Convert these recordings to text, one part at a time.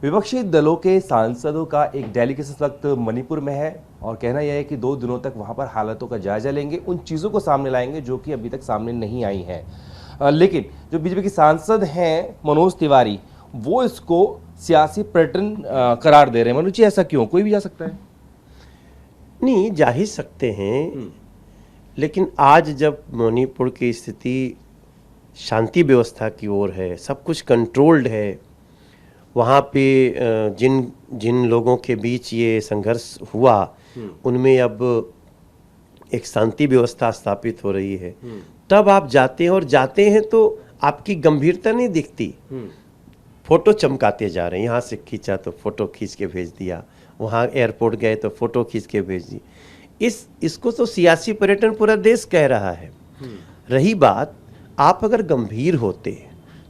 विपक्षी दलों के सांसदों का एक डेलीगेशन इस वक्त मणिपुर में है और कहना यह है कि 2 दिनों तक वहां पर हालातों का जायजा लेंगे, उन चीज़ों को सामने लाएंगे जो कि अभी तक सामने नहीं आई हैं। लेकिन जो बीजेपी के सांसद हैं मनोज तिवारी, वो इसको सियासी पर्यटन करार दे रहे हैं। मनोज जी, ऐसा क्यों? कोई भी जा सकता है? नहीं, जा ही सकते हैं, लेकिन आज जब मणिपुर की स्थिति शांति व्यवस्था की ओर है, सब कुछ कंट्रोल्ड है, वहाँ पे जिन जिन लोगों के बीच ये संघर्ष हुआ उनमें अब एक शांति व्यवस्था स्थापित हो रही है, तब आप जाते हैं और जाते हैं तो आपकी गंभीरता नहीं दिखती। फोटो चमकाते जा रहे हैं, यहाँ से खींचा तो फोटो खींच के भेज दिया, वहाँ एयरपोर्ट गए तो फोटो खींच के भेज दी। इसको तो सियासी पर्यटन पूरा देश कह रहा है। रही बात, आप अगर गंभीर होते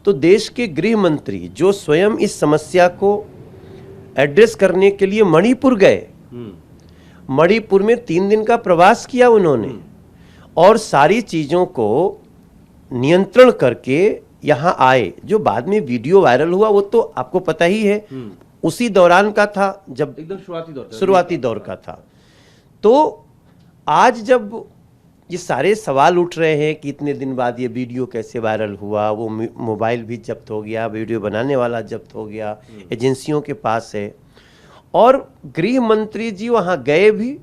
तो देश के गृह मंत्री जो स्वयं इस समस्या को एड्रेस करने के लिए मणिपुर गए, मणिपुर में 3 दिन का प्रवास किया उन्होंने और सारी चीजों को नियंत्रण करके यहाँ आए। जो बाद में वीडियो वायरल हुआ वो तो आपको पता ही है, उसी दौरान का था जब एकदम शुरुआती दौर का था। तो आज जब ये सारे सवाल उठ रहे हैं कि इतने दिन बाद ये वीडियो कैसे वायरल हुआ, वो मोबाइल भी जब्त हो गया, वीडियो बनाने वाला जब्त हो गया, एजेंसियों के पास है, और गृह मंत्री जी वहाँ गए भी,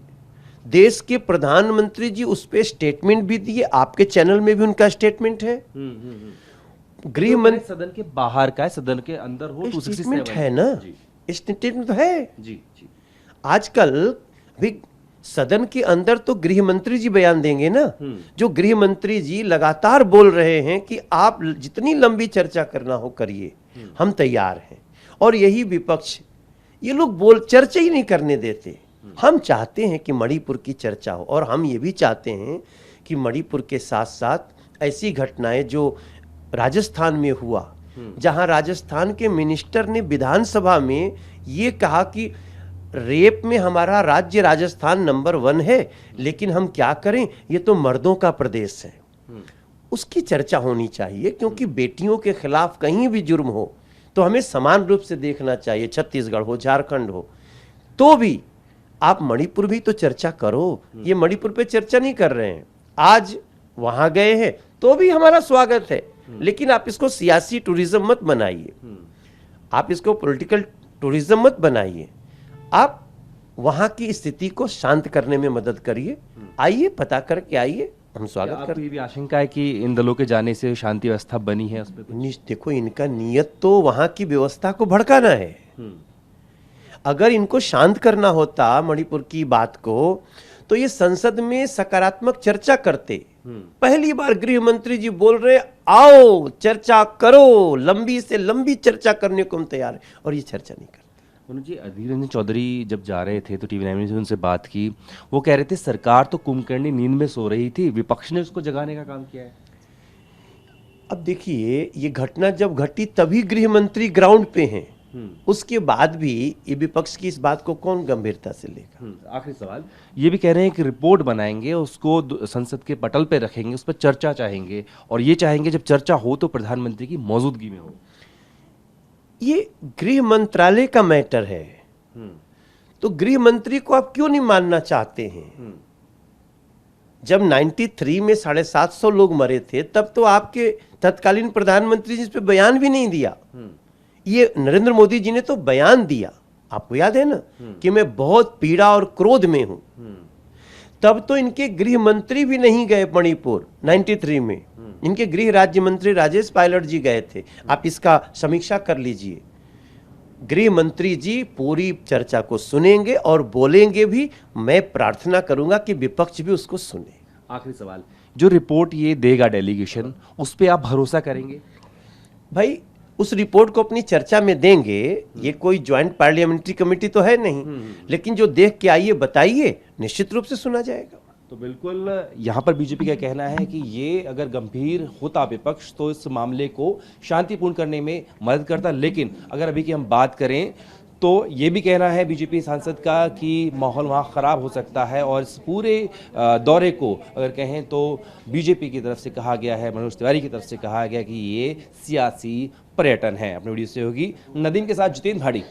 देश के प्रधानमंत्री जी उस पर स्टेटमेंट भी दिए, आपके चैनल में भी उनका स्टेटमेंट है। गृह मंत्री सदन के बाहर का है, सदन के अंदर हो तो स्टेटमेंट है ना, स्टेटमेंट तो है जी जी। आजकल भी सदन के अंदर तो गृह मंत्री जी बयान देंगे ना। जो गृह मंत्री जी लगातार बोल रहे हैं कि आप जितनी लंबी चर्चा करना हो करिए, हम तैयार हैं। और यही विपक्ष, ये लोग चर्चा ही नहीं करने देते। हम चाहते हैं कि मणिपुर की चर्चा हो, और हम ये भी चाहते हैं कि मणिपुर के साथ साथ ऐसी घटनाएं जो राजस्थान में हुआ, जहां राजस्थान के मिनिस्टर ने विधानसभा में ये कहा कि रेप में हमारा राज्य राजस्थान नंबर 1 है, लेकिन हम क्या करें, ये तो मर्दों का प्रदेश है। उसकी चर्चा होनी चाहिए, क्योंकि बेटियों के खिलाफ कहीं भी जुर्म हो तो हमें समान रूप से देखना चाहिए, छत्तीसगढ़ हो, झारखंड हो। तो भी आप मणिपुर भी तो चर्चा करो। ये मणिपुर पे चर्चा नहीं कर रहे हैं, आज वहां गए हैं तो भी हमारा स्वागत है, लेकिन आप इसको सियासी टूरिज्म मत बनाइए, आप इसको पॉलिटिकल टूरिज्म मत बनाइए। आप वहां की स्थिति को शांत करने में मदद करिए, आइए, पता करके आइए, हम स्वागत करते हैं। भी आशंका है कि इन दलों के जाने से शांति व्यवस्था बनी है, उस पर देखो, इनका नियत तो वहां की व्यवस्था को भड़काना है। अगर इनको शांत करना होता मणिपुर की बात को, तो ये संसद में सकारात्मक चर्चा करते। पहली बार गृह मंत्री जी बोल रहे, आओ चर्चा करो, लंबी से लंबी चर्चा करने को हम तैयार हैं, और ये चर्चा नहीं करते। मनोज जी, अधीर रंजन चौधरी जब जा रहे थे तो टीवी 9 से उनसे बात की, वो कह रहे थे सरकार तो कुंभकर्णी नींद में सो रही थी, विपक्ष ने उसको जगाने का काम किया है। अब देखिए, ये घटना जब घटी तभी गृह मंत्री ग्राउंड पे हैं, उसके बाद भी ये विपक्ष की इस बात को कौन गंभीरता से लेगा। आखिरी सवाल, ये भी कह रहे हैं कि रिपोर्ट बनाएंगे, उसको संसद के पटल पे रखेंगे, उस पर चर्चा चाहेंगे, और ये चाहेंगे जब चर्चा हो तो प्रधानमंत्री की मौजूदगी में हो। ये गृह मंत्रालय का मैटर है, तो गृह मंत्री को आप क्यों नहीं मानना चाहते हैं? जब 93 में 750 लोग मरे थे, तब तो आपके तत्कालीन प्रधानमंत्री जी इस पे बयान भी नहीं दिया। ये नरेंद्र मोदी जी ने तो बयान दिया, आपको याद है ना, कि मैं बहुत पीड़ा और क्रोध में हूं। तब तो इनके गृह मंत्री भी नहीं गए मणिपुर 93 में, इनके गृह राज्य मंत्री राजेश पायलट जी गए थे। आप इसका समीक्षा कर लीजिए। गृह मंत्री जी पूरी चर्चा को सुनेंगे और बोलेंगे भी। मैं प्रार्थना करूंगा कि विपक्ष भी उसको सुने। आखिरी सवाल, जो रिपोर्ट ये देगा डेलीगेशन, उस पर आप भरोसा करेंगे? भाई, उस रिपोर्ट को अपनी चर्चा में देंगे। ये कोई ज्वाइंट पार्लियामेंट्री कमेटी तो है नहीं, लेकिन जो देख के आइए, बताइए, निश्चित रूप से सुना जाएगा। तो बिल्कुल यहाँ पर बीजेपी का कहना है कि ये अगर गंभीर होता विपक्ष तो इस मामले को शांतिपूर्ण करने में मदद करता, लेकिन अगर अभी की हम बात करें तो ये भी कहना है बीजेपी सांसद का कि माहौल वहाँ ख़राब हो सकता है, और इस पूरे दौरे को अगर कहें तो बीजेपी की तरफ से कहा गया है, मनोज तिवारी की तरफ से कहा गया कि ये सियासी पर्यटन है। अपनी वीडियो से होगी नदीम के साथ जितेंद्र भाड़ी।